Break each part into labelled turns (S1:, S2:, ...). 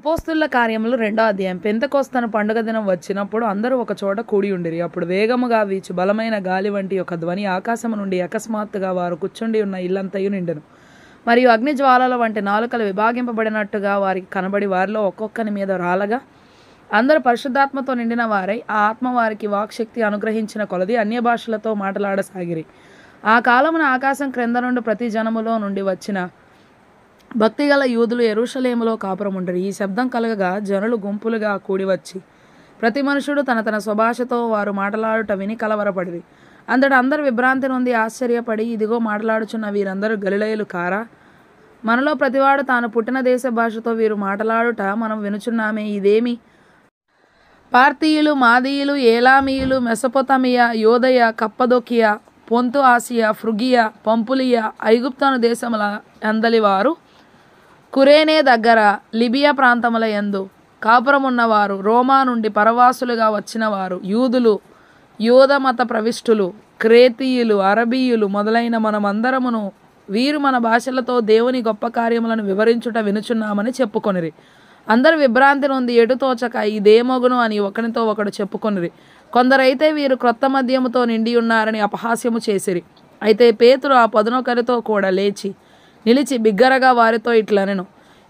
S1: అపోస్తుల కార్యములు 2వ అధ్యాయం. పెంతెకొస్తను పండుగ దినం వచ్చినప్పుడు అందరూ ఒక చోట కూడి ఉండిరి. అప్పుడు వేగముగా వీచు బలమైన గాలి వంటి ఒక ధ్వని ఆకాశము నుండి అకస్మాత్తుగా వారు కూర్చుండి ఉన్న ఇల్లంతయు నిండెను. మరియు అగ్ని జ్వాలల వంటి నాలుకలు విభాగింపబడినట్టుగా వారికి కనబడి వారిలో ఒక్కొక్కని మీద రాలగా అందరూ పరిశుద్ధాత్మతో నిండిన వారై ఆ ఆత్మ వారికి వాక్శక్తి అనుగ్రహించిన కొలది అన్య భాషలతో మాట్లాడసాగిరి. ఆ కాలమున ఆకాశం క్రింద నుండి ప్రతి జనములో నుండి వచ్చిన భక్తిగల యూదులు యెరూషలేములో కాపురముండిరి. ఈ శబ్దం కలగగా జనులు గుంపులుగా కూడివచ్చి ప్రతి మనుషుడు తన తన స్వభాషతో వారు మాట్లాడుట విని కలవరపడిరి. అంతటా అందరు విభ్రాంతి నొంది ఆశ్చర్యపడి, ఇదిగో మాట్లాడుచున్న వీరందరూ గలిలయులు కారా? మనలో ప్రతివాడు తాను పుట్టిన దేశ భాషతో వీరు మాట్లాడుట మనం వినుచున్నామే. ఇదేమి? పార్తీయులు, మాదీయులు, ఏలామీయులు, మెసొపొతమియా, యోదయ, కప్పదొకియా, పొంతు ఆసియా, ఫ్రుగియా, పంపులియా, ఐగుప్తను దేశముల అందలివారు, కురేనే దగ్గర లిబియా ప్రాంతముల యందు కాపురమున్నవారు, రోమా నుండి పరవాసులుగా వచ్చినవారు, యూదులు, యూద మత ప్రవిష్టులు, క్రేతీయులు, అరబీయులు మొదలైన మనమందరమును వీరు మన భాషలతో దేవుని గొప్ప కార్యములను వివరించుట వినుచున్నామని చెప్పుకొనిరి. అందరు విభ్రాంతి నొంది ఎటుతోచక ఇదేమగును అని ఒకనితో ఒకడు చెప్పుకొనిరి. కొందరైతే వీరు క్రొత్త మద్యముతో నిండి ఉన్నారని అపహాస్యము చేసిరి. అయితే పేతురు ఆ 11 కూడా లేచి నిలిచి బిగ్గరగా వారితో ఇట్లనెను,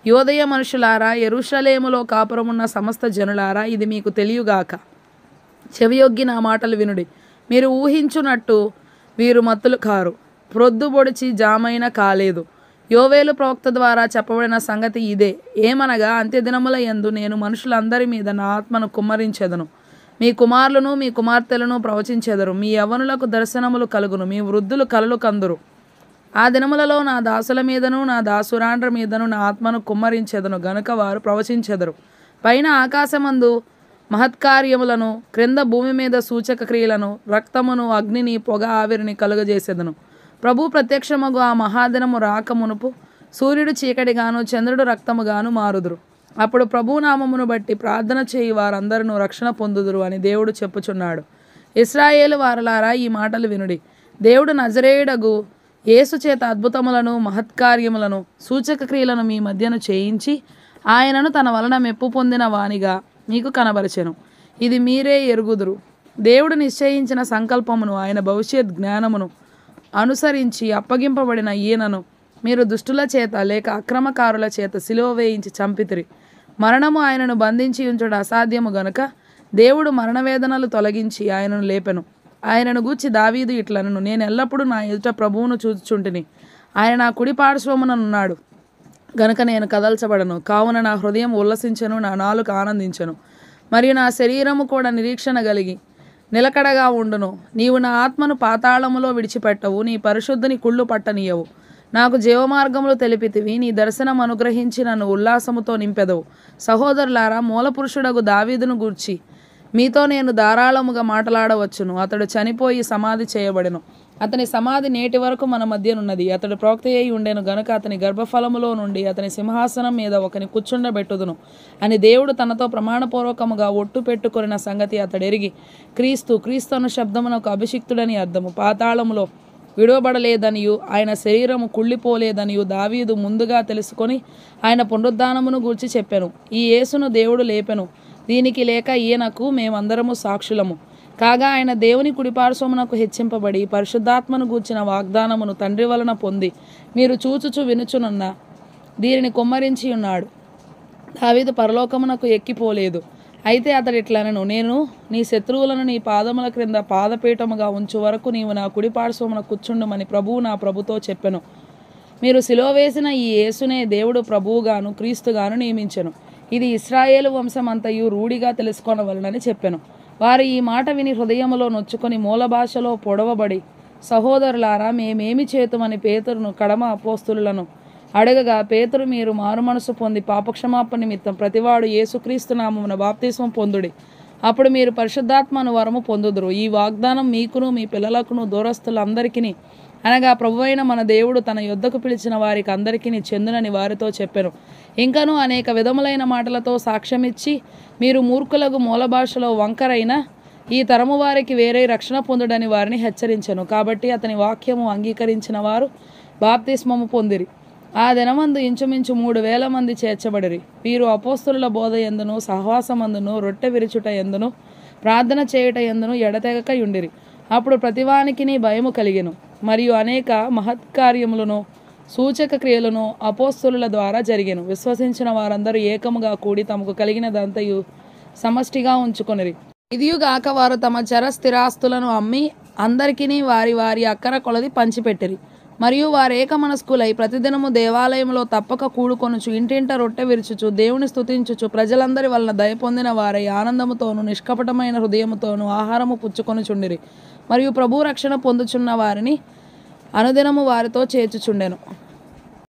S1: యోదయ మనుషులారా, యెరూషలేములో కాపురమున్న సమస్త జనులారా, ఇది మీకు తెలియగాక. చెవియొగ్గి నా మాటలు వినుడి. మీరు ఊహించునట్టు వీరు మత్తులు కారు, ప్రొద్దుబొడిచి జామైన కాలేదు. యోవేలు ప్రవక్త ద్వారా చెప్పబడిన సంగతి ఇదే. ఏమనగా, అంత్యదినముల యందు నేను మనుషులందరి మీద నా ఆత్మను కుమ్మరించెదను. మీ కుమారులను మీ కుమార్తెలను ప్రవచించెదరు. మీ యవ్వనులకు దర్శనములు కలుగును. మీ వృద్ధులు కలలు కందురు. ఆ దినములలో నా దాసుల మీదను నా దాసురాండ్ర మీదను నా ఆత్మను కుమ్మరించెదను గనుక వారు ప్రవచించెదరు. పైన ఆకాశమందు మహత్కార్యములను, క్రింద భూమి మీద సూచక క్రియలను, రక్తమును, అగ్నిని, పొగ ఆవిరిని కలుగజేసేదను. ప్రభు ప్రత్యక్షమగు ఆ మహాదినము రాక మునుపు సూర్యుడు చీకటిగాను చంద్రుడు రక్తముగాను మారుదురు. అప్పుడు ప్రభునామమును బట్టి ప్రార్థన చేయి వారందరూ రక్షణ పొందుదురు అని దేవుడు చెప్పుచున్నాడు. ఇశ్రాయేలు వారలారా, ఈ మాటలు వినుడి. దేవుడు నజరేయుడగు యేసు చేత అద్భుతములను, మహత్కార్యములను, సూచక క్రియలను మీ మధ్యను చేయించి ఆయనను తన వలన మెప్పు పొందిన వానిగా మీకు కనబరచెను. ఇది మీరే ఎరుగుదురు. దేవుడు నిశ్చయించిన సంకల్పమును, ఆయన భవిష్యత్ జ్ఞానమును అనుసరించి అప్పగింపబడిన ఈయనను మీరు దుష్టుల చేత లేక అక్రమకారుల చేత సిలువ వేయించి చంపితిరి. మరణము ఆయనను బంధించి ఉంచుట అసాధ్యము గనుక దేవుడు మరణవేదనలు తొలగించి ఆయనను లేపెను. ఆయనను గూర్చి దావీదు ఇట్లనెను, నేను ఎల్లప్పుడూ నా ఎదుట ప్రభువును చూచుచుంటిని. ఆయన నా కుడి పార్శ్వముననున్నాడు గనుక నేను కదల్చబడను. కావున నా హృదయం ఉల్లసించెను, నా నాలుక ఆనందించెను, మరియు నా శరీరము కూడా నిరీక్షణ కలిగి నిలకడగా ఉండును. నీవు నా ఆత్మను పాతాళములో విడిచిపెట్టవు, నీ పరిశుద్ధుని కుళ్ళు పట్టనీయవు. నాకు జీవమార్గములు తెలిపితివి, నీ దర్శనం అనుగ్రహించి నన్ను ఉల్లాసముతో నింపెదవు. సహోదరులారా, మూలపురుషుడగు దావీదును గూర్చి మీతో నేను ధారాళముగా మాట్లాడవచ్చును. అతడు చనిపోయి సమాధి చేయబడెను. అతని సమాధి నేటి వరకు మన మధ్యనున్నది. అతడు ప్రవక్తయ్యి ఉండెను గనుక అతని గర్భఫలములో నుండి అతని సింహాసనం మీద ఒకని కూర్చుండబెట్టుదును అని దేవుడు తనతో ప్రమాణపూర్వకముగా ఒట్టు పెట్టుకొనిన సంగతి అతడు ఎరిగి, క్రీస్తు అను శబ్దమునకు అభిషిక్తుడని అర్థము. పాతాళములో విడవబడలేదనియు ఆయన శరీరము కుళ్ళిపోలేదనియు దావీదు ముందుగా తెలుసుకొని ఆయన పునరుద్ధానమును గూర్చి చెప్పెను. ఈ యేసును దేవుడు లేపెను. దీనికి లేక ఈయనకు మేమందరము సాక్షులము. కాగా ఆయన దేవుని కుడిపార్శ్వమునకు హెచ్చింపబడి పరిశుద్ధాత్మను గూర్చిన వాగ్దానమును తండ్రి వలన పొంది మీరు చూచుచు వినుచునున్న దీనిని కుమ్మరించి ఉన్నాడు. దావీదు పరలోకమునకు ఎక్కిపోలేదు. అయితే అతడు ఇట్లనెను, నేను నీ శత్రువులను నీ పాదముల క్రింద పాదపీఠముగా ఉంచు వరకు నీవు నా కుడిపార్శ్వమున కూర్చుండుమని ప్రభువు నా ప్రభుతో చెప్పెను. మీరు సిలువ వేసిన ఈ యేసునే దేవుడు ప్రభువుగాను క్రీస్తుగాను నియమించెను. ఇది ఇశ్రాయేలు వంశమంతయు రూఢిగా తెలుసుకొనవలనని చెప్పెను. వారు ఈ మాట విని హృదయములో నొచ్చుకొని మూల భాషలో పొడవబడి, సహోదరులారా, మేమేమి చేతుమని పేతురును కడమ అపోస్తులను అడగగా, పేతురు, మీరు మారుమనసు పొంది పాపక్షమాపణ నిమిత్తం ప్రతివాడు యేసుక్రీస్తు నామమున బాప్తిస్మం పొందుడి. అప్పుడు మీరు పరిశుద్ధాత్మను వరము పొందుదురు. ఈ వాగ్దానం మీకును మీ పిల్లలకును దూరస్తులందరికీ అనగా ప్రభువైన మన దేవుడు తన యొద్దకు పిలిచిన వారికి అందరికీ చెందునని వారితో చెప్పెను. ఇంకనూ అనేక విధములైన మాటలతో సాక్ష్యమిచ్చి, మీరు మూర్ఖులకు మూల భాషలో వంకరైన ఈ తరము వారికి వేరే రక్షణ పొందుడని వారిని హెచ్చరించెను. కాబట్టి అతని వాక్యము అంగీకరించిన వారు బాప్తిస్మము పొందిరి. ఆ దినమందు ఇంచుమించు 3,000 మంది చేర్చబడిరి. వీరు అపోస్తలుల బోధ ఎందును, సహవాసమందును, రొట్టె విరుచుట ఎందును, ప్రార్థన చేయుట ఎందును ఎడతెగక యుండిరి. అప్పుడు ప్రతివానికిని భయము కలిగెను. మరియు అనేక మహత్కార్యములను సూచక క్రియలను అపోస్తలుల ద్వారా జరిగెను. విశ్వసించిన వారందరూ ఏకముగా కూడి తమకు కలిగినదంతయు సమష్టిగా ఉంచుకొనిరి. ఇదియుగాక వారు తమ చర స్థిరాస్తులను అమ్మి అందరికిని వారి వారి అక్కర కొలది పంచిపెట్టిరి. మరియు వారు ఏకమనస్కులై ప్రతిదినము దేవాలయంలో తప్పక కూడుకొనుచు, ఇంటింట రొట్టె విరుచుచు, దేవుని స్తుతించుచు, ప్రజలందరి వలన దయ పొందిన వారై ఆనందముతోనూ నిష్కపటమైన హృదయముతోనూ ఆహారము పుచ్చుకొనుచుండిరి. మరియు ప్రభు రక్షణ పొందుచున్న వారిని అనుదినము వారితో చేర్చుచుండెను.